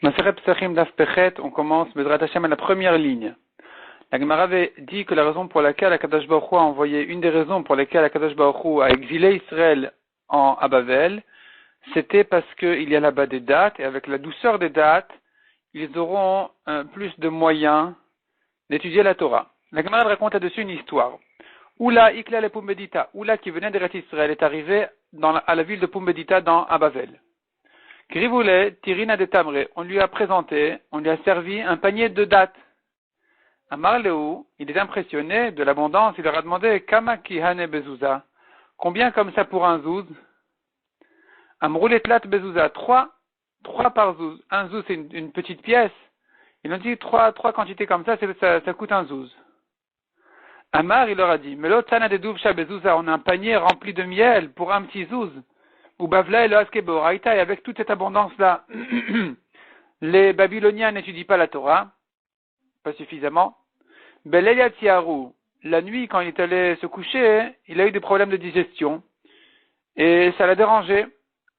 Maseret Psachim Daf Pechet, on commence Bezrat Hashem à la première ligne. La Gemara avait dit que la raison pour laquelle Akadosh Baruch Hu a envoyé, une des raisons pour lesquelles Akadosh Baruch Hu a exilé Israël à Bavel, c'était parce qu'il y a là-bas des dates, et avec la douceur des dates, ils auront plus de moyens d'étudier la Torah. La Gemara raconte là-dessus une histoire. Oula Ikla le Pumbedita, Oula qui venait d'Eretz Israël est arrivé à la ville de Pumbedita à Bavel. Grivoulé, Tirina de Tamre, on lui a présenté, on lui a servi un panier de dattes. Amar Lehu, il est impressionné de l'abondance, il leur a demandé Kama Kihane Bezouza, combien comme ça pour un zouz? Amrouletlat Bezouza, trois par zouz. Un zouz c'est une petite pièce. Ils ont dit trois quantités comme ça coûte un zouz. Amar, il leur a dit, Melo Tana de Duvsha Bezouza, on a un panier rempli de miel pour un petit zouz. Ou Bavla et le Askebo Raïta, et avec toute cette abondance-là, les Babyloniens n'étudient pas la Torah, pas suffisamment. Belelia Tiaru, la nuit, quand il est allé se coucher, il a eu des problèmes de digestion, et ça l'a dérangé.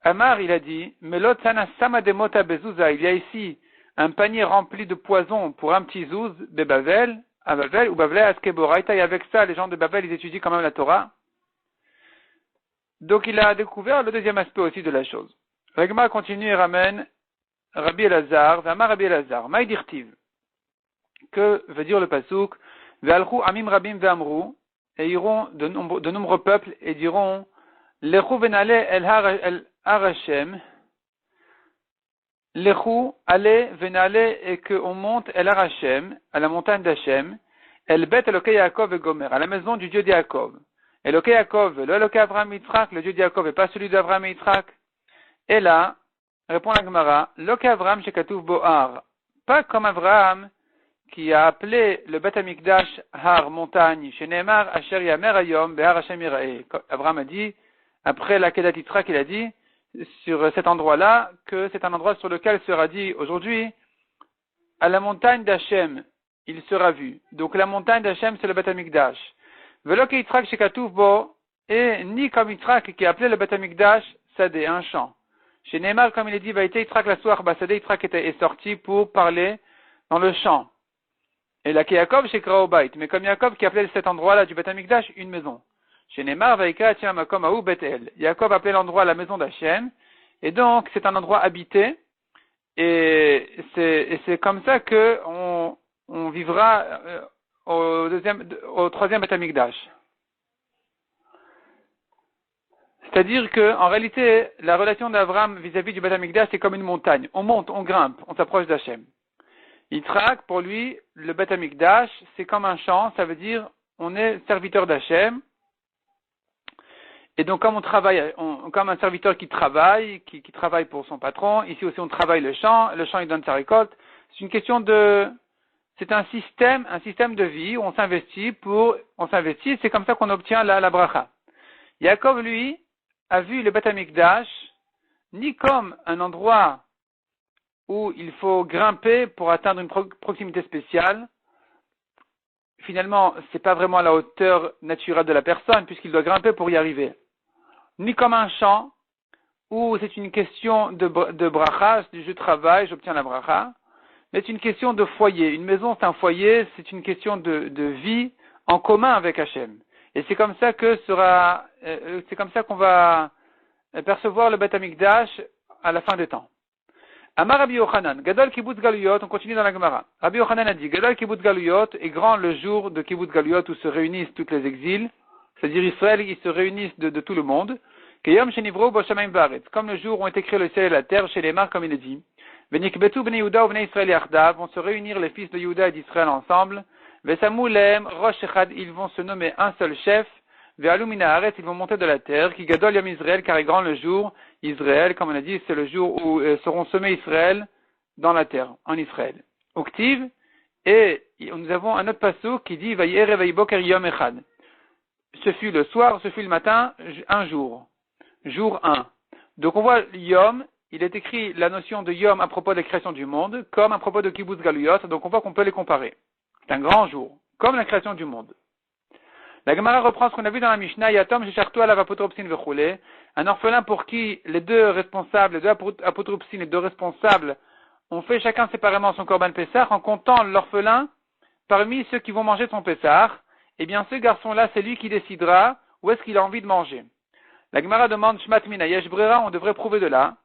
Amar, il a dit, Melot Sana Sama de Mota Bezouza, il y a ici un panier rempli de poison pour un petit zouz de Bavel, à Bavel, ou Bavla Askebo Raïta, et avec ça, les gens de Bavel, ils étudient quand même la Torah. Donc il a découvert le deuxième aspect aussi de la chose. Ragma continue et ramène Rabbi Elazar, Vama Rabbi Elazar, Maïdirtiv. Que veut dire le pasouk? Ve'alchu amim rabim ve'amru, et iront de nombreux peuples et diront, Lechu venale el har Hashem, Lechu allez venale et qu'on monte el har Hashem, à la montagne d'Hashem, el bet elokei Yaakov et Gomer, à la maison du Dieu de Yaakov. Elokei Yaakov, le Elokei Avraham et Yitzhak, le Dieu de Yaakov et pas celui d'Avraham et Yitzhak. Et là, répond la Gemara, Elokei Avraham shekatuv bohar, pas comme Avraham qui a appelé le Bet Hamikdash Har, montagne, chez Neymar, Asher Yamer Ayom, Behar Hashem Yirae. Avraham a dit, après la Kedat Yitzhak, il a dit, sur cet endroit-là, que c'est un endroit sur lequel sera dit aujourd'hui, à la montagne d'Hashem, il sera vu. Donc la montagne d'Hashem, c'est le Bet Hamikdash. Velokei Yitzhak shekatuv bo, et ni comme Yitzhak qui a appelé le Bet Hamikdash Sadeh, un champ. Chez Neymar, comme il est dit, Vaïte Yitzhak la soir, Sadeh Yitzhak est sorti pour parler dans le champ. Et là, Yaakov chez Kraobait, mais comme Yaakov qui appelait cet endroit-là du Bet Hamikdash une maison. Chez Neymar, Vaïka Atia Makom Aou Betel. Yaakov appelait l'endroit la maison d'Hachem, et donc c'est un endroit habité, et c'est comme ça que on vivra au troisième Bet Hamikdash. C'est-à-dire que, en réalité, la relation d'Avraham vis-à-vis du Bet Hamikdash, c'est comme une montagne. On monte, on grimpe, on s'approche d'Hachem. Yitzhak, pour lui, le Bet Hamikdash, c'est comme un champ, ça veut dire, on est serviteur d'Hachem. Et donc, comme on travaille, comme un serviteur qui travaille pour son patron, ici aussi on travaille le champ il donne sa récolte. C'est un système de vie où on s'investit, c'est comme ça qu'on obtient la bracha. Yaakov, lui, a vu le Bet Hamikdash, ni comme un endroit où il faut grimper pour atteindre une proximité spéciale. Finalement, c'est pas vraiment la hauteur naturelle de la personne, puisqu'il doit grimper pour y arriver. Ni comme un champ, où c'est une question de bracha, je travaille, j'obtiens la bracha, mais c'est une question de foyer. Une maison, c'est un foyer, c'est une question de vie en commun avec Hachem. Et c'est comme ça qu'on va percevoir le Bet Hamikdash à la fin des temps. Amar Rabbi Yochanan, Gadol Kibbutz Galuyot, on continue dans la Gemara. Rabbi Yochanan a dit, Gadol Kibbutz Galuyot est grand le jour de Kibbutz Galuyot où se réunissent toutes les exils, c'est-à-dire Israël, ils se réunissent de tout le monde. Keyom Shenivro Bo Shamayim Vaaretz, comme le jour où ont été créés le ciel et la terre, chez les Mar, comme il est dit. Venikbetu Bnei Yehuda ou Bnei Israël Yachdav, vont se réunir les fils de Yehuda et d'Israël ensemble. Vesamu Lehem Rosh Echad, ils vont se nommer un seul chef. Ve'alu Mina Haaretz, ils vont monter de la terre. Ki Gadol Yom Israël, car est grand le jour. Israël, comme on a dit, c'est le jour où seront semés Israël dans la terre, en Israël. Oktiv, et nous avons un autre passage qui dit Vayer Vayboker Yom Echad. Ce fut le soir, ce fut le matin, un jour. Jour 1. Donc on voit Yom, il est écrit la notion de Yom à propos de la création du monde, comme à propos de Kibbutz Galuyot, donc on voit qu'on peut les comparer. C'est un grand jour, comme la création du monde. La Gemara reprend ce qu'on a vu dans la Mishnah, Yatom Shechartu Alav Apotropsin Vechule, un orphelin pour qui les deux responsables, les deux responsables on fait chacun séparément son korban Pessah en comptant l'orphelin parmi ceux qui vont manger son Pessah. Eh bien, ce garçon-là, c'est lui qui décidera où est-ce qu'il a envie de manger. La Gemara demande, Shmat Mina Yesh Brera, on devrait prouver de là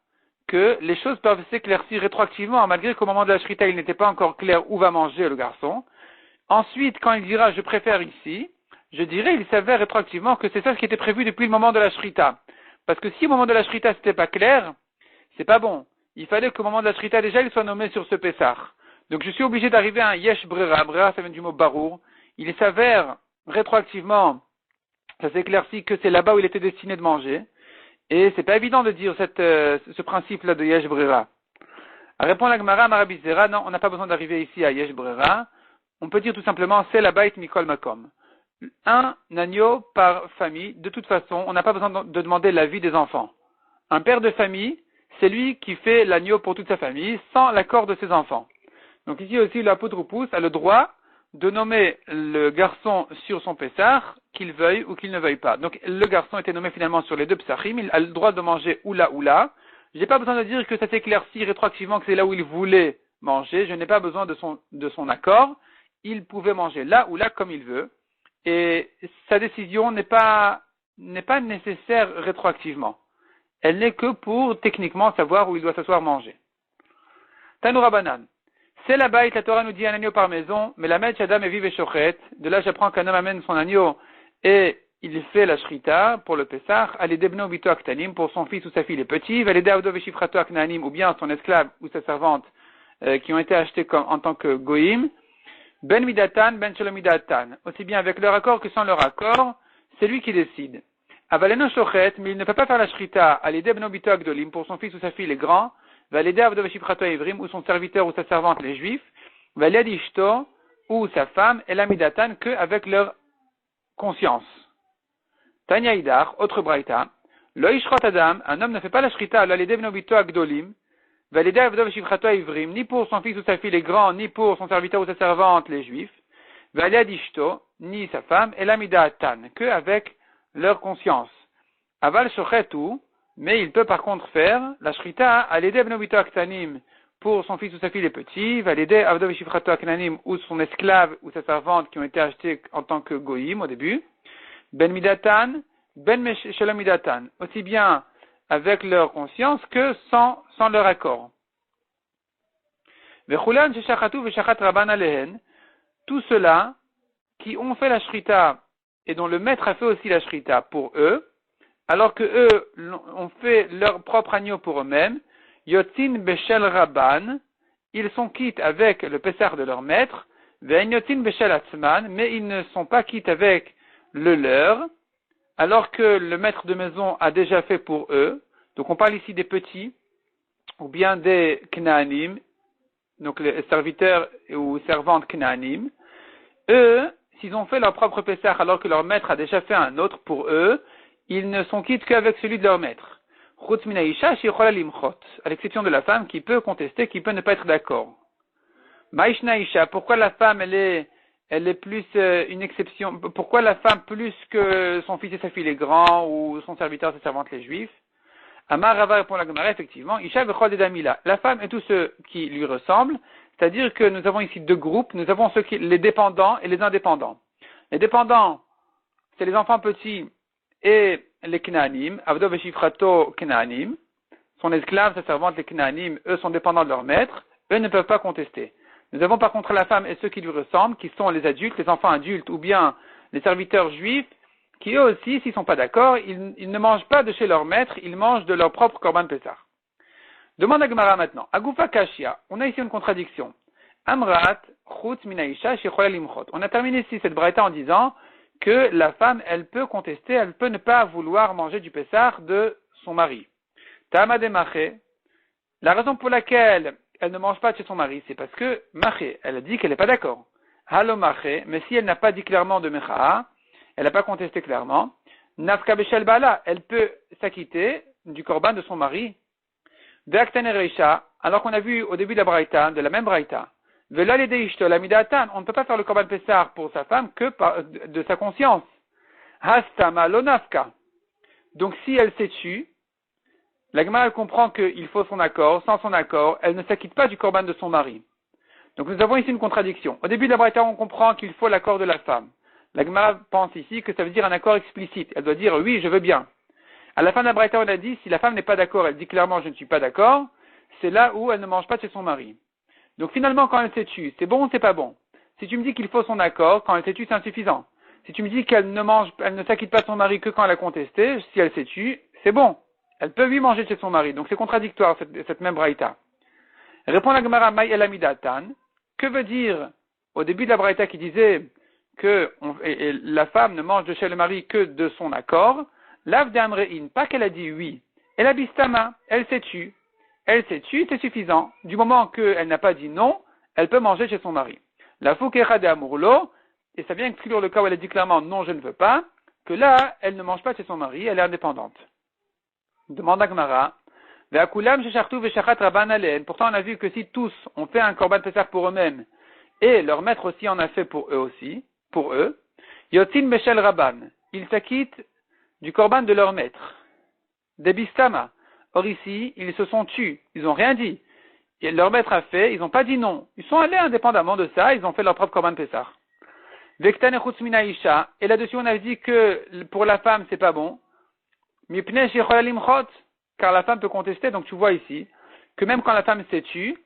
que les choses peuvent s'éclaircir rétroactivement, malgré qu'au moment de la Shrita, il n'était pas encore clair où va manger le garçon. Ensuite, quand il dira, je préfère ici, je dirais, il s'avère rétroactivement que c'est ça ce qui était prévu depuis le moment de la Shrita. Parce que si au moment de la Shrita, c'était pas clair, c'est pas bon. Il fallait qu'au moment de la Shrita, déjà, il soit nommé sur ce Pessah. Donc, je suis obligé d'arriver à un Yesh Brera. Brera, ça vient du mot Barour. Il s'avère rétroactivement, ça s'éclaircit que c'est là-bas où il était destiné de manger. Et c'est pas évident de dire ce principe-là de Yesh Brera. Répond la Gemara, Marabizera, non, on n'a pas besoin d'arriver ici à Yesh Brera. On peut dire tout simplement, c'est la Bait Mikol Makom. Un agneau par famille, de toute façon, on n'a pas besoin de demander l'avis des enfants. Un père de famille, c'est lui qui fait l'agneau pour toute sa famille, sans l'accord de ses enfants. Donc ici aussi, l'apotropous a le droit de nommer le garçon sur son Pessah, qu'il veuille ou qu'il ne veuille pas. Donc le garçon était nommé finalement sur les deux Pessahim, il a le droit de manger ou là. J'ai pas besoin de dire que ça s'éclaircit rétroactivement que c'est là où il voulait manger, je n'ai pas besoin de son accord, il pouvait manger là ou là comme il veut. Et sa décision n'est pas nécessaire rétroactivement. Elle n'est que pour techniquement savoir où il doit s'asseoir manger. Tanoura Banan. C'est la Bait, la Torah nous dit un agneau par maison, mais la Met Adam est vive et chochet. De là, j'apprends qu'un homme amène son agneau et il fait la Shrita pour le Pessah, Alidebno Bito Aktanim, pour son fils ou sa fille les petits, Valide Avdo Veshifrato Aknanim, ou bien son esclave ou sa servante qui ont été achetés en tant que Goïm. Ben midatan, ben shalom midatan. Aussi bien avec leur accord que sans leur accord, c'est lui qui décide. Avaleno shochet, mais il ne peut pas faire la shrita à l'idée bnobito agdolim pour son fils ou sa fille les grands, valide avdo veshifrato ivrim ou son serviteur ou sa servante les juifs, valide ishto ou sa femme et la midatan que avec leur conscience. Tanya idar, autre braïta, lo ishrot adam, un homme ne fait pas la shrita à l'idée bnobito agdolim, ni pour son fils ou sa fille les grands, ni pour son serviteur ou sa servante les juifs, ni sa femme, et l'amidatan, que avec leur conscience. Aval shochetu, mais il peut par contre faire la shrita à l'aider bnobito aktanim pour son fils ou sa fille les petits, valide avdo veshifrato aknanim ou son esclave ou sa servante qui ont été achetés en tant que goïm au début, ben midatan, ben shalom midatan, aussi bien avec leur conscience que sans leur accord. Tout cela qui ont fait la shrita et dont le maître a fait aussi la shrita pour eux, alors que eux ont fait leur propre agneau pour eux-mêmes, yotin beshel rabban, ils sont quittes avec le pessar de leur maître, yotin beshel atzman, mais ils ne sont pas quittes avec le leur, alors que le maître de maison a déjà fait pour eux. Donc on parle ici des petits, ou bien des Knaanim, donc les serviteurs ou servantes Knaanim. Eux, s'ils ont fait leur propre Pessah alors que leur maître a déjà fait un autre pour eux, ils ne sont quittes qu'avec celui de leur maître. Chutz min haisha sheyichola limchot, à l'exception de la femme qui peut contester, qui peut ne pas être d'accord. Maishna isha, pourquoi la femme elle est plus une exception, pourquoi la femme plus que son fils et sa fille les grands, ou son serviteur et sa servante les juifs? Amar Rava répond la Gemara, effectivement, Isha v'chol edamila. La femme et tous ceux qui lui ressemblent, c'est-à-dire que nous avons ici deux groupes, nous avons les dépendants et les indépendants. Les dépendants, c'est les enfants petits et les Knaanim, Avdo veshifrato Knaanim, son esclave, sa servante, les Knaanim, eux sont dépendants de leur maître, eux ne peuvent pas contester. Nous avons par contre la femme et ceux qui lui ressemblent, qui sont les adultes, les enfants adultes, ou bien les serviteurs juifs, qui eux aussi, s'ils ne sont pas d'accord, ils ne mangent pas de chez leur maître, ils mangent de leur propre korban Pessah. Demande à Gemara maintenant. Agufa Kashia, on a ici une contradiction. Amrat, Chutz Minaisha, Shechola Limchot. On a terminé ici cette braïta en disant que la femme, elle peut contester, elle peut ne pas vouloir manger du Pessah de son mari. Tama de Maché, la raison pour laquelle elle ne mange pas de chez son mari, c'est parce que Maché, elle a dit qu'elle n'est pas d'accord. Halo Maché, mais si elle n'a pas dit clairement de Mecha'a, elle n'a pas contesté clairement, Nafka Beshel Bala, elle peut s'acquitter du korban de son mari. De Aktan Reisha, alors qu'on a vu au début de la braïta, de la même braïta, Vela Ledeishto, la Midatan, on ne peut pas faire le korban Pessar pour sa femme que de sa conscience. Hastama Lonafka. Donc si elle s'est tue, La Gemara elle comprend qu'il faut son accord. Sans son accord, elle ne s'acquitte pas du korban de son mari. Donc nous avons ici une contradiction. Au début de la braïta, on comprend qu'il faut l'accord de la femme. La Gemara pense ici que ça veut dire un accord explicite. Elle doit dire oui, je veux bien. À la fin de la braïta, on a dit si la femme n'est pas d'accord, elle dit clairement je ne suis pas d'accord. C'est là où elle ne mange pas chez son mari. Donc finalement, quand elle s'est tue, c'est bon ou c'est pas bon? Si tu me dis qu'il faut son accord, quand elle s'est tue, c'est insuffisant. Si tu me dis qu'elle ne s'acquitte pas de son mari que quand elle a contesté, si elle s'est tue, c'est bon. Elle peut lui manger chez son mari. Donc c'est contradictoire, cette même braïta. Répond la Gemara, Maï el Amidatan. Que veut dire, au début de la braïta qui disait que la femme ne mange de chez le mari que de son accord, Lav de Amrein, pas qu'elle a dit oui. Elle a bistama, elle s'est tue. Elle s'est tue, c'est suffisant. Du moment qu'elle n'a pas dit non, elle peut manger chez son mari. La foukecha de Amurlo, et ça vient exclure le cas où elle a dit clairement non, je ne veux pas, que là, elle ne mange pas chez son mari, elle est indépendante. Demande à Gemara, pourtant on a vu que si tous ont fait un korban pesach pour eux-mêmes, et leur maître aussi en a fait pour eux aussi, pour eux, Yotin Beshel Rabban, ils s'acquittent du korban de leur maître. Des bistama. Or ici, ils se sont tus, ils n'ont rien dit. Et leur maître a fait, ils n'ont pas dit non. Ils sont allés indépendamment de ça, ils ont fait leur propre korban pesach. Vektan echutz mina isha, et là-dessus on a dit que pour la femme c'est pas bon. Mipnei shechol limchot, car la femme peut contester, donc tu vois ici, que même quand la femme s'est tue,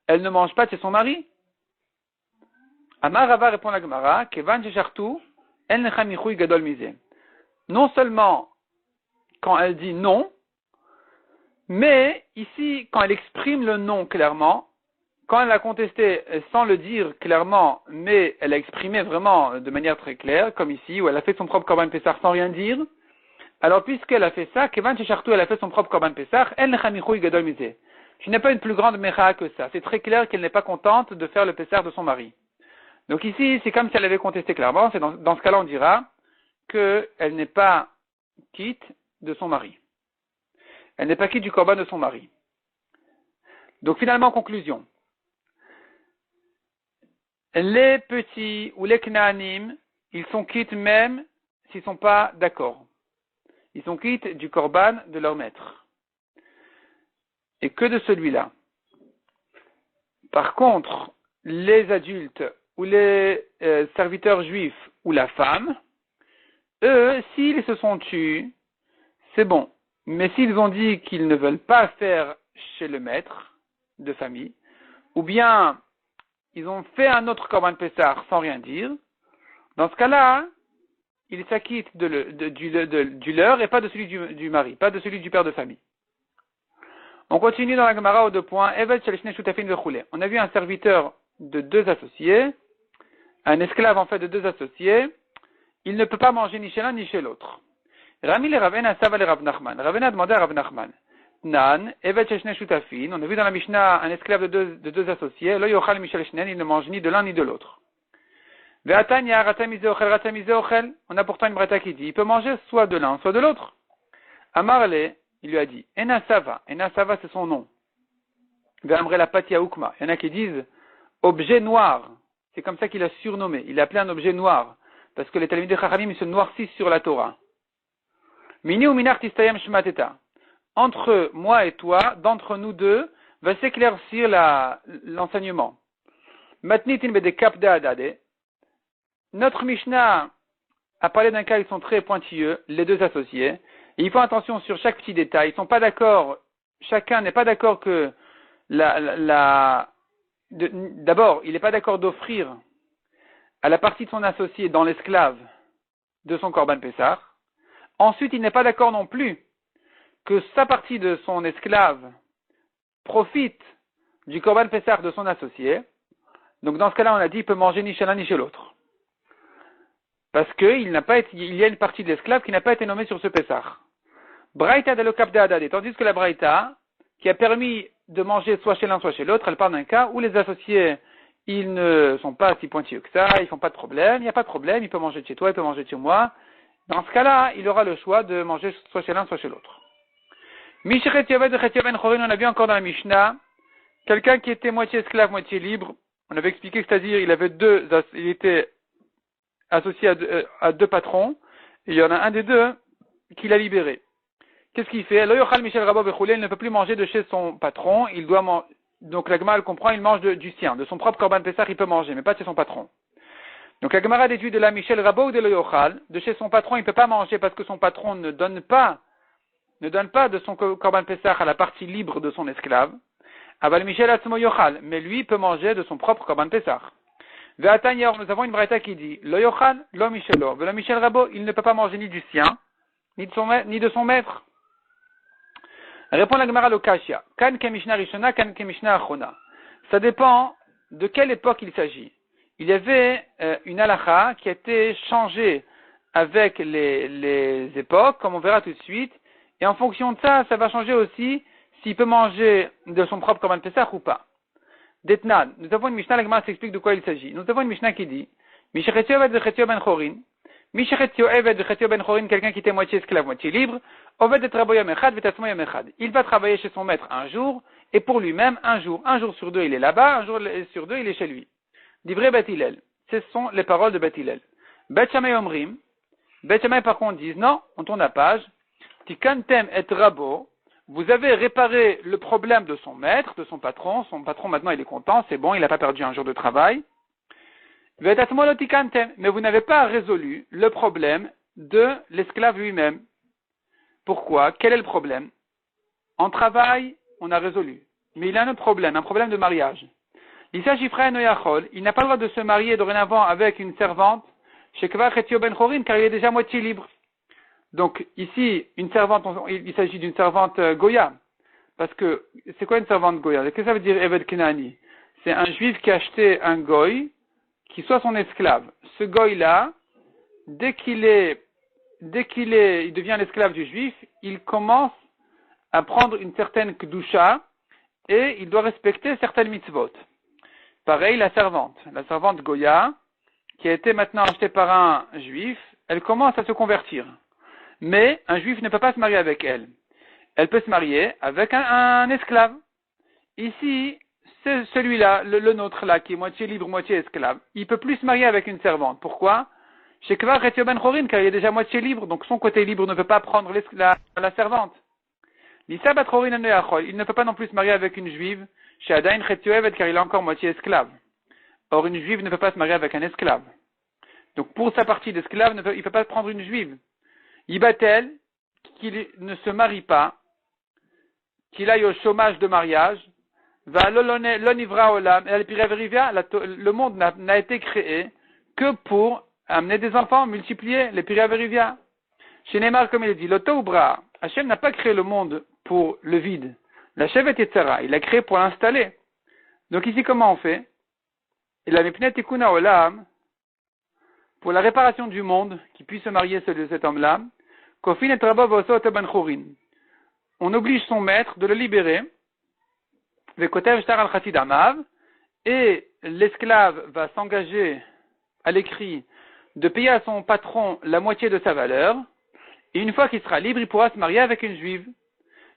elle ne mange pas chez son mari. Amar Rava répond la Gemara, Kevan shechartu, en lecha michui gadol mize. Non seulement quand elle dit non, mais ici, quand elle exprime le non clairement, quand elle a contesté sans le dire clairement, mais elle a exprimé vraiment de manière très claire, comme ici, où elle a fait son propre korban pesach sans rien dire, alors puisqu'elle a fait ça, Kevan shechartu, elle a fait son propre korban pesach, en lecha michui gadol mize. Tu n'as pas une plus grande mecha que ça. C'est très clair qu'elle n'est pas contente de faire le pesach de son mari. Donc ici, c'est comme si elle avait contesté clairement. C'est dans ce cas-là, on dira qu'elle n'est pas quitte de son mari. Elle n'est pas quitte du korban de son mari. Donc finalement, conclusion. Les petits ou les knaanim, ils sont quittes même s'ils ne sont pas d'accord. Ils sont quittes du korban de leur maître. Et que de celui-là. Par contre, les adultes ou les serviteurs juifs ou la femme, eux, s'ils se sont tus, c'est bon. Mais s'ils ont dit qu'ils ne veulent pas faire chez le maître de famille, ou bien ils ont fait un autre korban pesach sans rien dire, dans ce cas-là, ils s'acquittent du leur et pas de celui du mari, pas de celui du père de famille. On continue dans la Gemara aux 2 points. On a vu un serviteur de 2 associés, un esclave en fait de 2 associés, il ne peut pas manger ni chez l'un ni chez l'autre. Rami le Ravena Sava le Rav Nachman. Ravena a demandé à Rav Nachman. Nan, Evet Sheshne Shutafin. On a vu dans la Mishnah un esclave de deux associés. Lo yochal Michel Shnen, il ne mange ni de l'un ni de l'autre. Ve'atanya Ratamize Ochel, Ratamize Ochel. On a pourtant une breta qui dit, il peut manger soit de l'un, soit de l'autre. Amarle, il lui a dit, Ena Sava c'est son nom. Ve'amre la Patia Ukma. Il y en a qui disent, objet noir. C'est comme ça qu'il a surnommé. Il a appelé un objet noir. Parce que les Talmidei Chachamim se noircissent sur la Torah. Mini ou minar tistayam shmateta. Entre moi et toi, d'entre nous deux, va s'éclaircir l'enseignement. Matnitin bedekap de adade. Notre Mishnah a parlé d'un cas, ils sont très pointilleux, les 2 associés. Et ils font attention sur chaque petit détail. Ils sont pas d'accord, chacun n'est pas d'accord que d'abord, il n'est pas d'accord d'offrir à la partie de son associé dans l'esclave de son korban pesach. Ensuite, il n'est pas d'accord non plus que sa partie de son esclave profite du korban pesach de son associé. Donc dans ce cas-là, on a dit il peut manger ni chez l'un ni chez l'autre. Parce qu'il y a une partie de l'esclave qui n'a pas été nommée sur ce pesach. Braïta de l'okap de Hadad, tandis que la Braïta, qui a permis de manger soit chez l'un soit chez l'autre, elle parle d'un cas où les associés, ils ne sont pas si pointilleux que ça, ils font pas de problème, il n'y a pas de problème, il peut manger de chez toi, il peut manger de chez moi. Dans ce cas-là, il aura le choix de manger soit chez l'un soit chez l'autre. Mishret Yaved de Chet Yaven Chorin, on a vu encore dans la Mishnah, quelqu'un qui était moitié esclave, moitié libre, on avait expliqué que c'est-à-dire il était associé à 2 patrons, et il y en a un des 2 qui l'a libéré. qu'est-ce qu'il fait? Lo yochal Michel Rabo Bechoulé, il ne peut plus manger de chez son patron, il doit manger. Donc la Gemara elle comprend, il mange du sien, de son propre Korban Pessah, il peut manger, mais pas de chez son patron. Donc la Gemara déduit de la Michel Rabo ou de Lo yochal, de chez son patron, il ne peut pas manger parce que son patron ne donne pas de son Korban Pessah à la partie libre de son esclave. Aval Michel Atzmo yochal, mais lui peut manger de son propre Korban Pessah. Ve'atanyar, nous avons une braïta qui dit Lo yochal, lo Michelo. Le Michel Rabo, il ne peut pas manger ni du sien, ni de son maître. Répond la Gemara Lokashia. Kan ke Mishnah Rishona, kan ke Mishnah Achona. Ça dépend de quelle époque il s'agit. Il y avait une halakha qui a été changée avec les époques, comme on verra tout de suite. Et en fonction de ça, ça va changer aussi s'il peut manger de son propre Korban Pessah ou pas. Detnan, nous avons une Mishnah, la Gemara s'explique de quoi il s'agit. Nous avons une Mishnah qui dit Mishachetio Oved Vechetio Ben Chorin. Mishachetio Oved Vechetio Ben Chorin, quelqu'un qui était moitié esclave, moitié libre. Oved et Rabo Yom Echad, Vetasmo Yom Echad. Il va travailler chez son maître un jour, et pour lui-même un jour. Un jour sur deux, il est là-bas, un jour sur deux, il est chez lui. Divrei Bet Hillel. Ce sont les paroles de Bet Hillel. Bet Shammai Omrim. Bet Shammai par contre disent non, on tourne la page. Tikantem et Rabo. Vous avez réparé le problème de son maître, de son patron maintenant il est content, c'est bon, il n'a pas perdu un jour de travail. Mais vous n'avez pas résolu le problème de l'esclave lui-même. Pourquoi? Quel est le problème? En travail, on a résolu. Mais il a un autre problème, un problème de mariage. Il n'a pas le droit de se marier dorénavant avec une servante, chez Kvar Chetio Ben Chorin, car il est déjà moitié libre. Donc, ici, une servante, il s'agit d'une servante Goya. Parce que, c'est quoi une servante Goya? Qu'est-ce que ça veut dire Eved Kenani? C'est un juif qui a acheté un Goy, qui soit son esclave. Ce Goy-là, dès qu'il devient l'esclave du juif, il commence à prendre une certaine Kedusha, et il doit respecter certaines mitzvot. Pareil, la servante Goya, qui a été maintenant achetée par un juif, elle commence à se convertir. Mais un juif ne peut pas se marier avec elle. Elle peut se marier avec un esclave. Ici, c'est celui-là, le nôtre là, qui est moitié libre, moitié esclave. Il ne peut plus se marier avec une servante. Pourquoi? Chez Kvar Chetio Ben Chorin, car il est déjà moitié libre, donc son côté libre ne peut pas prendre la servante. L'Issa Bat Chorin en Neachol, il ne peut pas non plus se marier avec une juive, chez Adain Chetio Evet, car il est encore moitié esclave. Or, une juive ne peut pas se marier avec un esclave. Donc, pour sa partie d'esclave, il ne peut pas prendre une juive. Ibatel, qu'il ne se marie pas, qu'il aille au chômage de mariage, le monde n'a été créé que pour amener des enfants, multiplier les piraverivia. Chez Neymar, comme il dit, l'auto-bra, Hachem n'a pas créé le monde pour le vide. La chèvre est etc. Il l'a créé pour l'installer. Donc ici, comment on fait? Il a mipnet tikuna olam, pour la réparation du monde, qui puisse se marier cet homme-là, on oblige son maître de le libérer, et l'esclave va s'engager à l'écrit de payer à son patron la moitié de sa valeur, et une fois qu'il sera libre, il pourra se marier avec une juive.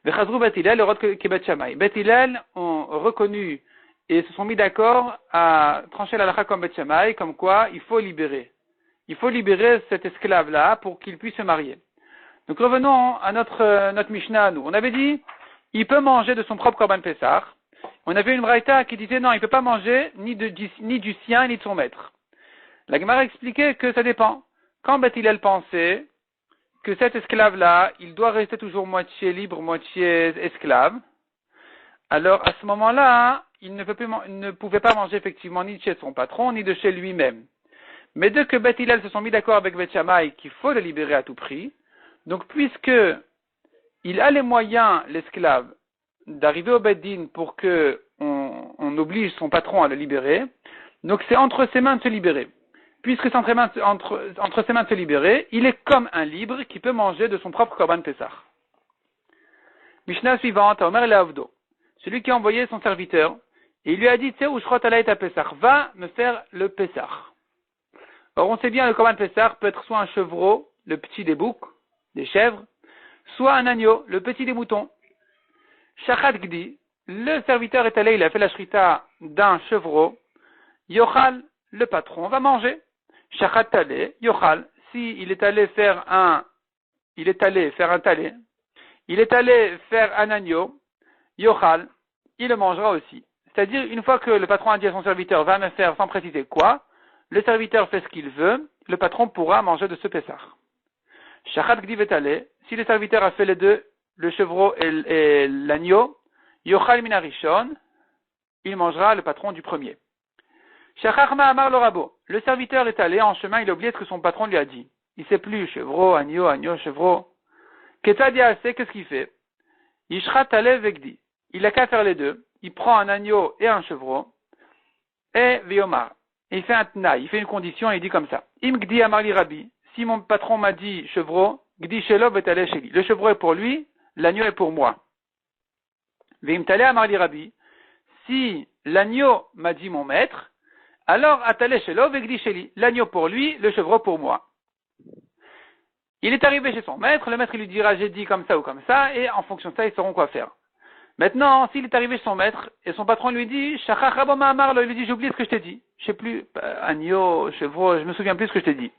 Bet Hillel ont reconnu et se sont mis d'accord à trancher la halakha comme Bet Shammai, comme quoi il faut libérer. Il faut libérer cet esclave-là pour qu'il puisse se marier. Donc revenons à notre Mishnah, nous. On avait dit, il peut manger de son propre Korban Pessah. On avait une braïta qui disait non, il ne peut pas manger ni du sien ni de son maître. La Gemara expliquait que ça dépend. Quand Bet Hillel pensait que cet esclave-là, il doit rester toujours moitié libre, moitié esclave, alors à ce moment-là, il ne pouvait pas manger effectivement ni de chez son patron, ni de chez lui-même. Mais dès que Bet Hillel se sont mis d'accord avec Bet Shammai qu'il faut le libérer à tout prix, donc puisque il a les moyens, l'esclave, d'arriver au Beit Din pour que on oblige son patron à le libérer, donc c'est entre ses mains de se libérer. Puisque c'est entre ses mains de se libérer, il est comme un libre qui peut manger de son propre Korban Pessah. Mishnah suivante, Omer Leavdo, celui qui a envoyé son serviteur, et il lui a dit, tu sais où Shrot Alayt à Pessah, va me faire le Pessah. Or on sait bien, le Korban Pessah peut être soit un chevreau, le petit des boucs, des chèvres, soit un agneau, le petit des moutons. Shachat Gdi, le serviteur est allé, il a fait la shrita d'un chevreau, Yochal, le patron, va manger. Shachat Talé, Yochal, si il est allé faire un talé, il est allé faire un agneau, yochal, il le mangera aussi. C'est-à-dire, une fois que le patron a dit à son serviteur, va me faire sans préciser quoi, le serviteur fait ce qu'il veut, le patron pourra manger de ce Pessah. Shachat gdi vetale, si le serviteur a fait les deux, le chevreau et l'agneau, yochal min harishon, il mangera le patron du premier. Shachar ma'amar lo rabo, le serviteur est allé en chemin, il a oublié ce que son patron lui a dit. Il sait plus, chevreau, agneau, chevreau. Qu'est-ce qu'il fait? Yishrat ale vegdi. Il a qu'à faire les deux. Il prend un agneau et un chevreau. Et viomar. Et il fait un tnaï, il fait une condition et il dit comme ça. Im gdi amarli rabbi. Si mon patron m'a dit chevreau, gdi shelo betale sheli. Le chevreau est pour lui, l'agneau est pour moi. Veim tale amarli rabbi. Si l'agneau m'a dit mon maître, alors atale shelo vegdi sheli. L'agneau pour lui, le chevreau pour moi. Il est arrivé chez son maître, le maître il lui dira j'ai dit comme ça ou comme ça, et en fonction de ça, ils sauront quoi faire. Maintenant, s'il est arrivé chez son maître, et son patron lui dit, il lui dit j'ai oublié ce que je t'ai dit. Je sais plus, agneau, chevreau, je me souviens plus ce que je t'ai dit.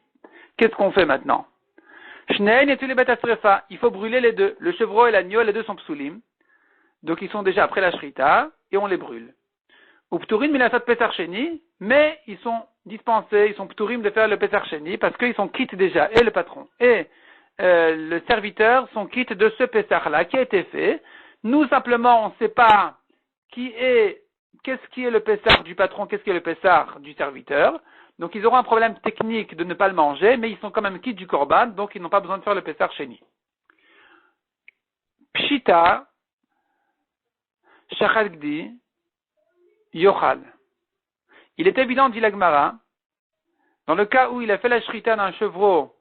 Qu'est-ce qu'on fait maintenant? Shnein et tous les bêtes asrefa, il faut brûler les deux. Le chevreau et l'agneau, les deux sont psulim. Donc ils sont déjà après la shrita, et on les brûle. Ou pturim milasat pesar sheni, mais ils sont dispensés, ils sont pturim de faire le pesar sheni, parce qu'ils sont quittes déjà, et le patron, et le serviteur sont quittes de ce pesar-là, qui a été fait. Nous, simplement, on ne sait pas qu'est-ce qui est le pesar du patron, qu'est-ce qui est le pesar du serviteur. Donc, ils auront un problème technique de ne pas le manger, mais ils sont quand même quittes du korban, donc ils n'ont pas besoin de faire le pesar sheni. Pshita, shachal gdi, yochal. Il est évident, dit la Gemara, dans le cas où il a fait la shrita d'un chevreau,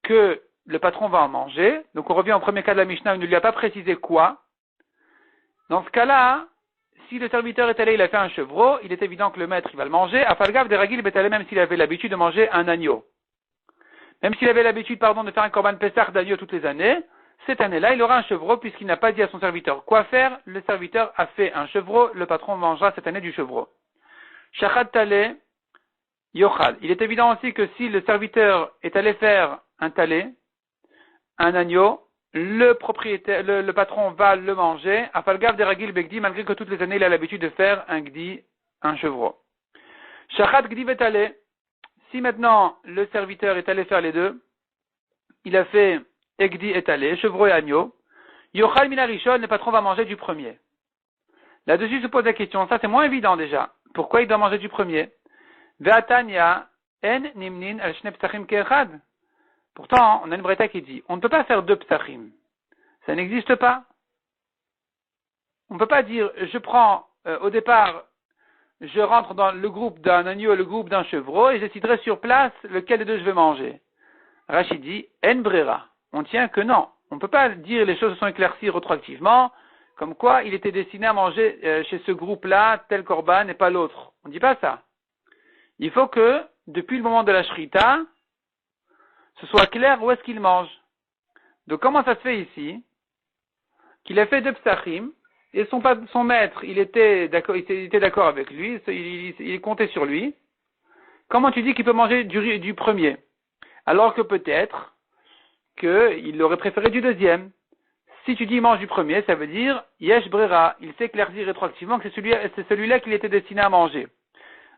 que le patron va en manger. Donc on revient au premier cas de la Mishnah, où il ne lui a pas précisé quoi. Dans ce cas-là, si le serviteur est allé, il a fait un chevreau, il est évident que le maître, il va le manger. Afalgav de Ragil Betale, même s'il avait l'habitude de manger un agneau. Même s'il avait l'habitude, de faire un korban Pessah d'agneau toutes les années, cette année-là, il aura un chevreau, puisqu'il n'a pas dit à son serviteur quoi faire. Le serviteur a fait un chevreau, le patron mangera cette année du chevreau. Shachat Tale, Yochal. Il est évident aussi que si le serviteur est allé faire un talé, un agneau, le propriétaire, le patron va le manger, à Falgav de Ragil Begdi, malgré que toutes les années il a l'habitude de faire un gdi, un chevreau. Shachat gdi betale, si maintenant le serviteur est allé faire les deux, il a fait egdi et talé, chevreau et agneau, yochal minarishon, le patron va manger du premier. Là-dessus se pose la question, ça c'est moins évident déjà. Pourquoi il doit manger du premier? Ve'atanya en nimnin al shne psachim ke'echad. Pourtant, on a une braïta qui dit, on ne peut pas faire deux psachim. Ça n'existe pas. On ne peut pas dire, je prends, au départ, je rentre dans le groupe d'un agneau et le groupe d'un chevreau et je déciderai sur place lequel des deux je vais manger. Rachid dit, en brera. On tient que non. On ne peut pas dire les choses se sont éclaircies rétroactivement, comme quoi il était destiné à manger chez ce groupe-là, tel korban et pas l'autre. On ne dit pas ça. Il faut que, depuis le moment de la shrita, ce soit clair où est-ce qu'il mange. Donc comment ça se fait ici qu'il a fait deux psachim et son maître, il était d'accord avec lui, il comptait sur lui. Comment tu dis qu'il peut manger du premier? Alors que peut-être qu'il aurait préféré du deuxième. Si tu dis il mange du premier, ça veut dire yesh brera, il s'éclaircit rétroactivement que c'est celui-là qu'il était destiné à manger.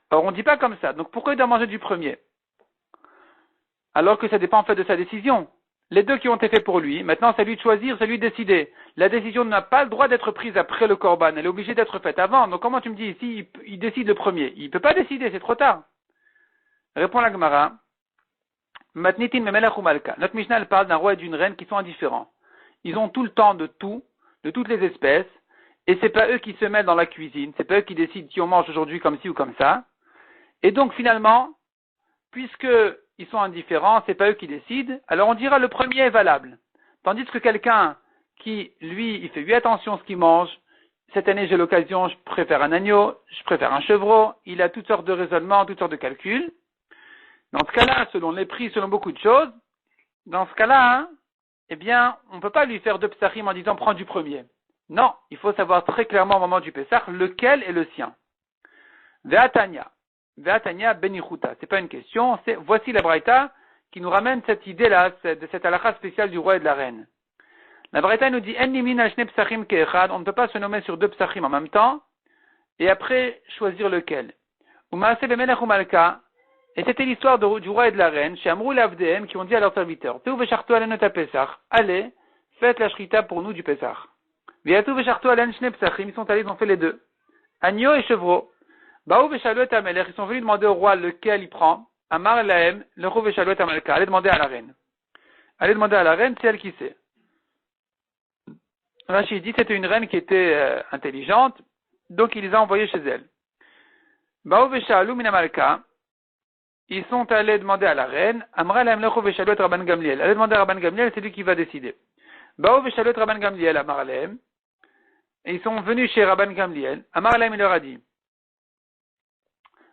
Alors on ne dit pas comme ça. Donc pourquoi il doit manger du premier? Alors que ça dépend en fait de sa décision. Les deux qui ont été faits pour lui, maintenant c'est lui de choisir, c'est lui de décider. La décision n'a pas le droit d'être prise après le korban, elle est obligée d'être faite avant. Donc comment tu me dis ici, il décide le premier? Il ne peut pas décider, c'est trop tard. Répond la Gemara. Matnitin memelach ou malka. Notre Mishnah elle parle d'un roi et d'une reine qui sont indifférents. Ils ont tout le temps de toutes les espèces, et c'est pas eux qui se mêlent dans la cuisine, c'est pas eux qui décident si on mange aujourd'hui comme ci ou comme ça. Et donc finalement, puisque ils sont indifférents, c'est pas eux qui décident, alors on dira le premier est valable. Tandis que quelqu'un qui, lui, il fait 8 attention à ce qu'il mange, cette année j'ai l'occasion, je préfère un agneau, je préfère un chevreau, il a toutes sortes de raisonnements, toutes sortes de calculs. Dans ce cas-là, selon les prix, selon beaucoup de choses, dans ce cas-là, eh bien, on ne peut pas lui faire deux psachim en disant prends du premier. Non, il faut savoir très clairement au moment du Pessah lequel est le sien. Ve'atanya benichuta. C'est pas une question, voici la braïta qui nous ramène cette idée-là, de cette halakha spéciale du roi et de la reine. La Braïta nous dit, on ne peut pas se nommer sur deux psachim en même temps, et après choisir lequel. Et c'était l'histoire du roi et de la reine, chez Amrou Lavdem, qui ont dit à leurs serviteurs, allez, faites la shrita pour nous du Pesach. Ils sont allés, ils ont fait les deux. Agneau et chevreau. Ils sont venus demander au roi lequel il prend. Amar Lahem, allez demander à la reine. Allez demander à la reine, c'est elle qui sait. Rachid dit c'était une reine qui était intelligente, donc il les a envoyés chez elle. Ils sont allés demander à la reine, Amra Lahem lecho veshalu et Rabban Gamliel. Allez demander à Rabban Gamliel, c'est lui qui va décider. Veshalu et Rabban Gamliel, Amar Lahem. Et ils sont venus chez Rabban Gamliel. Amar Lahem, il leur a dit,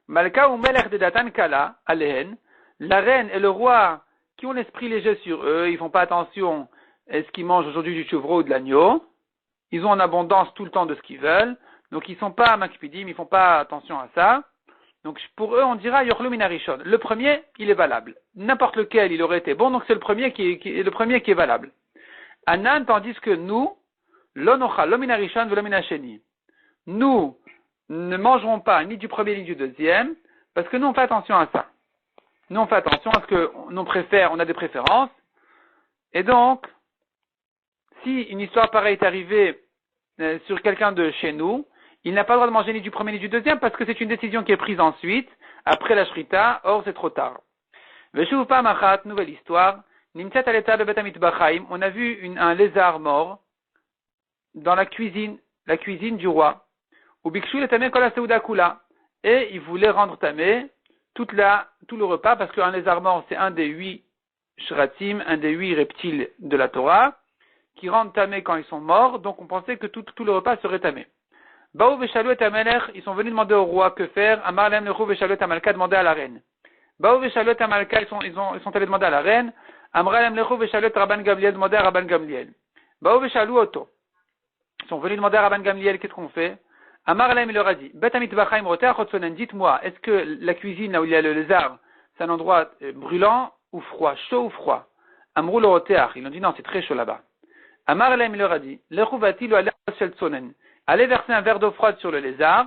Malka ou Melech de Datan Kala, Alehen, la reine et le roi qui ont l'esprit léger sur eux, ils font pas attention à ce qu'ils mangent aujourd'hui du chevreau ou de l'agneau. Ils ont en abondance tout le temps de ce qu'ils veulent. Donc ils sont pas makpidim, ils font pas attention à ça. Donc pour eux, on dira Yochlu Minarishon. Le premier, il est valable. N'importe lequel, il aurait été bon, donc c'est le premier qui est valable. Anan, tandis que nous, Lonocha, Lominarishon, Velominasheni. Nous ne mangerons pas ni du premier ni du deuxième, parce que nous on fait attention à ça. Nous on fait attention à ce que on a des préférences. Et donc, si une histoire pareille est arrivée sur quelqu'un de chez nous, il n'a pas le droit de manger ni du premier ni du deuxième parce que c'est une décision qui est prise ensuite, après la shrita, or c'est trop tard. Veshuva Machat, nouvelle histoire. Nimtzat al etzad bebet hamitbachaim, on a vu un lézard mort dans la cuisine du roi. Ou bikshu le tamé kol ha-seuda kula. Et il voulait rendre tamé tout le repas parce qu'un lézard mort c'est un des 8 shratim, un des 8 reptiles de la Torah, qui rendent tamé quand ils sont morts, donc on pensait que tout le repas serait tamé. Baou veshalu et amelech, ils sont venus demander au roi que faire. Amar lem lechu veshalu et amalka, demander à la reine. Baou veshalu et amalka, ils sont allés demander à la reine. Amar lem lechu veshalu et Rabban Gamliel, demander à Rabban Gamliel. Baou veshalu oto. Ils sont venus demander à Rabban Gamliel, qu'est-ce qu'on fait? Amar lem, il leur a dit, Bet hamitbachaim roter chotsonen, dites-moi, est-ce que la cuisine là où il y a le lézard, c'est un endroit brûlant ou froid, chaud ou froid? Amrou le roter, ils ont dit non, c'est très chaud là-bas. Amar lem, il leur a dit, lechu vatilu alea shel allez verser un verre d'eau froide sur le lézard.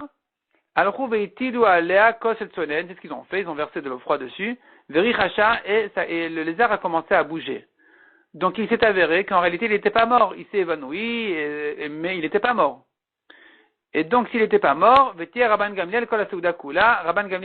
C'est ce qu'ils ont fait, ils ont versé de l'eau froide dessus. Et le lézard a commencé à bouger. Donc il s'est avéré qu'en réalité il n'était pas mort. Il s'est évanoui, mais il n'était pas mort. Et donc s'il n'était pas mort, Rabban Gamliel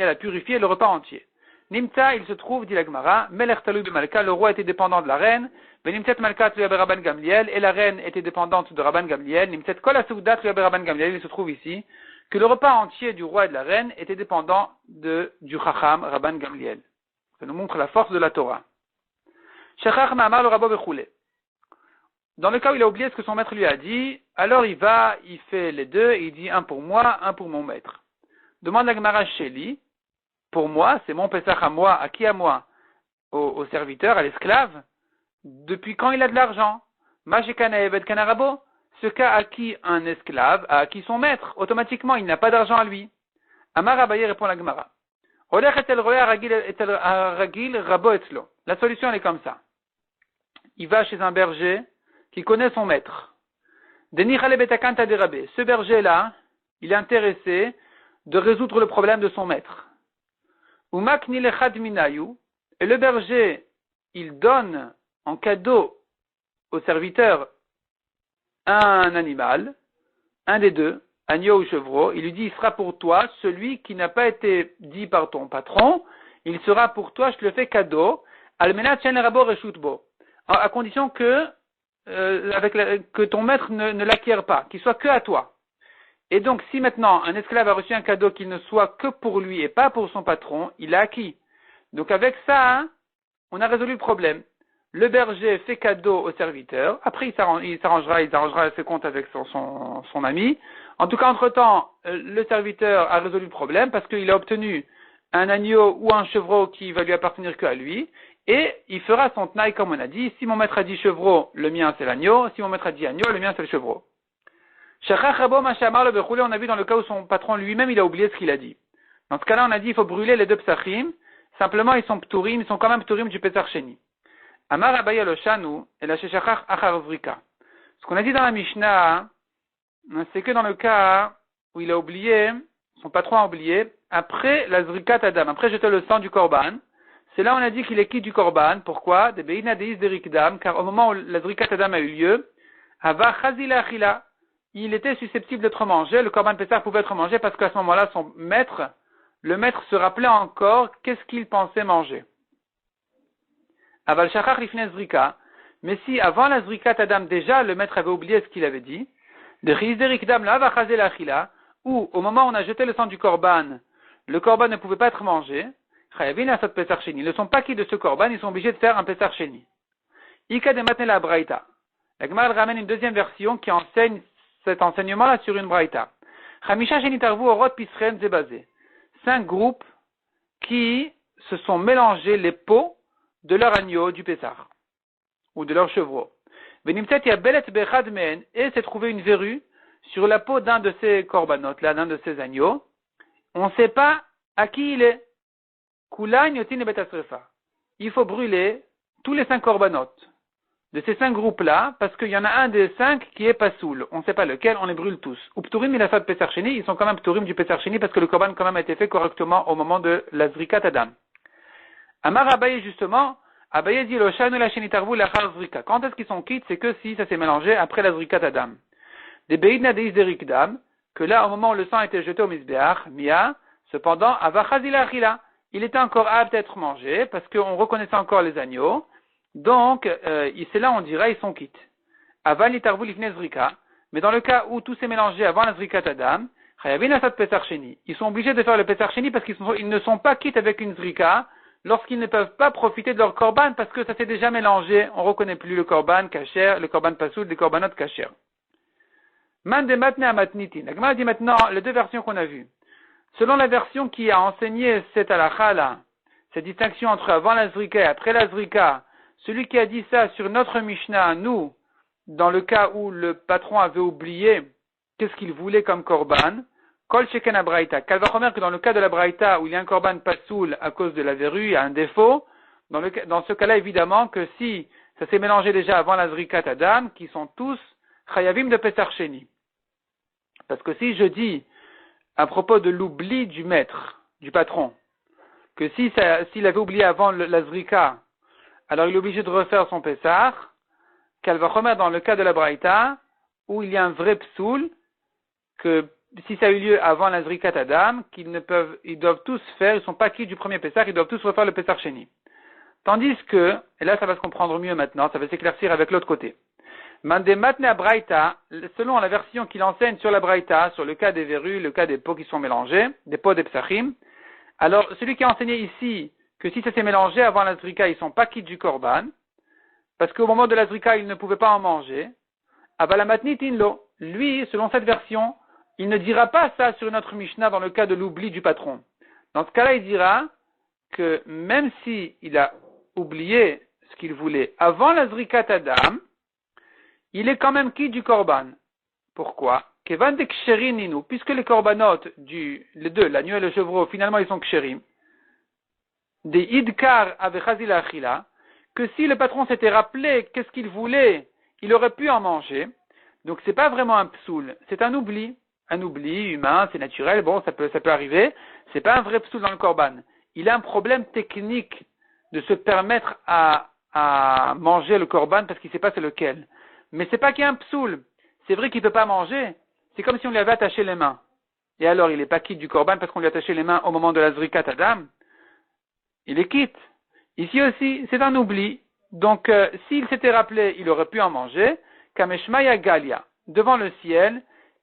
a purifié le repas entier. Nimtza, il se trouve, dit la Gemara, Melech Talui B'Malka, le roi était dépendant de la reine, Nimtzat Malka Tluya Rabban Gamliel, et la reine était dépendante de Rabban Gamliel, Nimtzat Kol HaSeuda Tluya Rabban Gamliel, il se trouve ici, que le repas entier du roi et de la reine était dépendant du Chacham, Rabban Gamliel. Ça nous montre la force de la Torah. Shachach Ma'amar le Rabbo Bechule. Dans le cas où il a oublié ce que son maître lui a dit, alors il fait les deux, et il dit un pour moi, un pour mon maître. Demande la Gemara Sheli, pour moi, c'est mon Pesach à moi, à qui à moi? Au serviteur, à l'esclave. Depuis quand il a de l'argent? Mashekana Eved Kanarabo, ce qu'a acquis un esclave a acquis son maître. Automatiquement, il n'a pas d'argent à lui. Amar Abaye répond la Gemara. La solution elle est comme ça. Il va chez un berger qui connaît son maître. Ce berger-là, il est intéressé de résoudre le problème de son maître. Et le berger, il donne en cadeau au serviteur un animal, un des deux, agneau ou chevreau. Il lui dit, il sera pour toi celui qui n'a pas été dit par ton patron, il sera pour toi, je te le fais cadeau, à condition que ton maître ne l'acquiert pas, qu'il soit que à toi. Et donc, si maintenant un esclave a reçu un cadeau qui ne soit que pour lui et pas pour son patron, il l'a acquis. Donc avec ça, on a résolu le problème. Le berger fait cadeau au serviteur. Après, il s'arrangera ses comptes avec son ami. En tout cas, entre-temps, le serviteur a résolu le problème parce qu'il a obtenu un agneau ou un chevreau qui va lui appartenir qu'à lui. Et il fera son tenaille comme on a dit. Si mon maître a dit chevreau, le mien c'est l'agneau. Si mon maître a dit agneau, le mien c'est le chevreau. On a vu dans le cas où son patron lui-même il a oublié ce qu'il a dit. Dans ce cas-là, on a dit il faut brûler les deux psachim. Simplement, ils sont pturim, ils sont quand même pturim du Pesach Sheni. Amar Abaye Loshanu et la Sheshachach Achar Vrika. Ce qu'on a dit dans la Mishnah, c'est que dans le cas où il a oublié, son patron a oublié, après la Zrikat Adam, après jeter le sang du Korban, c'est là on a dit qu'il est quitte du Korban. Pourquoi? Des Beina Deis Derikdam, car au moment où la Zrikat Adam a eu lieu, Ava Chazila Achila, il était susceptible d'être mangé, le Korban Pessah pouvait être mangé parce qu'à ce moment-là, le maître se rappelait encore qu'est-ce qu'il pensait manger. Aval Shachar Lifnei Zrika, mais si avant la Zrikat Adam déjà le maître avait oublié ce qu'il avait dit, de Chiz Derikdam la Ava Chazila Achila, ou au moment où on a jeté le sang du Korban, le Korban ne pouvait pas être mangé, Chayavin Asat Pesach Sheni. Ils ne sont pas quittes de ce Korban, ils sont obligés de faire un Pesach Sheni. Ika de Matne la Braïta. La Gemara ramène une deuxième version qui enseigne cet enseignement-là sur une Braïta. Chamisha Shenitarvu Orot Pisren Zebazé. 5 groupes qui se sont mélangés les peaux de leur agneau du Pesach, ou de leur chevreau. Venimtet Yabelet Bechad Men, et s'est trouvé une verrue sur la peau d'un de ces korbanot, là, d'un de ces agneaux. On ne sait pas à qui il est. Il faut brûler tous les 5 korbanot de ces 5 groupes-là, parce qu'il y en a un des 5 qui est pasoul. On ne sait pas lequel, on les brûle tous. Ou pturim il a fait Pesach Sheni, ils sont quand même pturim du Pesach Sheni parce que le korban quand même a été fait correctement au moment de la Zrikat Adam. Amar Abaye justement, Abaye dit lo shanu la shenitarvu lachar zrika. Quand est-ce qu'ils sont quittes? C'est que si ça s'est mélangé après la Zrikat Adam. Des beidna deis derikdam, que là au moment où le sang a été jeté au misbeach, mia, cependant, avachazila achila, il était encore apte à être mangé parce qu'on reconnaissait encore les agneaux. Donc, c'est là on dirait ils sont quittes. Aval itarvu lifnei zrika, mais dans le cas où tout s'est mélangé avant la Zrikat Adam, chayavin asat Pesach Sheni. Ils sont obligés de faire le Pesach Sheni parce qu'ils ne sont pas quittes avec une Zrika lorsqu'ils ne peuvent pas profiter de leur korban parce que ça s'est déjà mélangé. On ne reconnaît plus le korban kasher, le korban pasoud, les korbanot kasher. Man de matne à matnitin. La Gemara dit maintenant les deux versions qu'on a vues. Selon la version qui a enseigné cette halakha là, cette distinction entre avant la Zrika et après la Zrika, celui qui a dit ça sur notre Mishnah, nous, dans le cas où le patron avait oublié qu'est-ce qu'il voulait comme korban, kol sheken a braïta. Kalvachomer que dans le cas de la braïta où il y a un korban pasoul à cause de la verrue, il y a un défaut, dans ce cas-là évidemment que si ça s'est mélangé déjà avant la Zrikat Adam, qui sont tous chayavim de Pesach Sheni. Parce que si je dis à propos de l'oubli du maître, du patron, que s'il avait oublié avant la Zrika, alors il est obligé de refaire son Pessah, qu'elle va remettre dans le cas de la Braïta, où il y a un vrai psoul, que si ça a eu lieu avant la Zrikat Adam, ils doivent tous faire, ils ne sont pas quittes du premier Pessah, ils doivent tous refaire le Pessah Sheni. Tandis que, et là ça va se comprendre mieux maintenant, ça va s'éclaircir avec l'autre côté. Mande matne à Braïta, selon la version qu'il enseigne sur la Braïta, sur le cas des verrues, le cas des peaux qui sont mélangées, des peaux des psachim, alors celui qui a enseigné ici que si ça s'est mélangé avant la Zrika, ils ne sont pas quittes du korban, parce qu'au moment de la Zrika, ils ne pouvaient pas en manger, abalamatnitin lo, lui, selon cette version, il ne dira pas ça sur notre Mishnah dans le cas de l'oubli du patron. Dans ce cas-là, il dira que même s'il a oublié ce qu'il voulait avant la Zrikat Adam, il est quand même quitte du korban. Pourquoi? Kevan de ksherin ninu, puisque les korbanot les deux, l'agneau et le chevreau, finalement ils sont ksherim, des idkar avec chazila achila, que si le patron s'était rappelé qu'est-ce qu'il voulait, il aurait pu en manger. Donc c'est pas vraiment un psoul, c'est un oubli humain, c'est naturel, bon ça peut arriver, c'est pas un vrai psoul dans le korban. Il a un problème technique de se permettre à manger le korban parce qu'il sait pas c'est lequel. Mais c'est pas qu'il y a un psoul, c'est vrai qu'il peut pas manger, c'est comme si on lui avait attaché les mains. Et alors il est pas quitte du korban parce qu'on lui a attaché les mains au moment de la Zrikat Adam. Il est quitte. Ici aussi, c'est un oubli. Donc, s'il s'était rappelé, il aurait pu en manger. Kameshmaya Galia. Devant le ciel,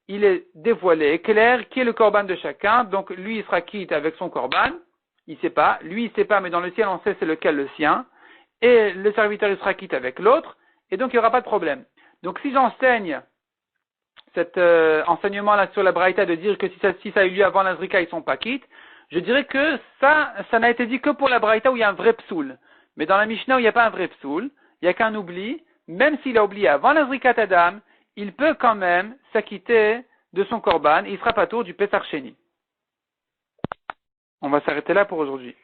il est dévoilé, clair, qui est le korban de chacun. Donc, lui, il sera quitte avec son korban. Il sait pas. Lui, il sait pas, mais dans le ciel, on sait c'est lequel le sien. Et le serviteur, il sera quitte avec l'autre. Et donc, il n'y aura pas de problème. Donc, si j'enseigne cet enseignement-là sur la Braïta de dire que si ça a eu lieu avant la Zrika, ils sont pas quittes, je dirais que ça n'a été dit que pour la Braïta où il y a un vrai psoul. Mais dans la Mishnah où il n'y a pas un vrai psoul, il n'y a qu'un oubli, même s'il a oublié avant la Zrikat Adam, il peut quand même s'acquitter de son korban, il sera pas tour du Pesach Sheni. On va s'arrêter là pour aujourd'hui.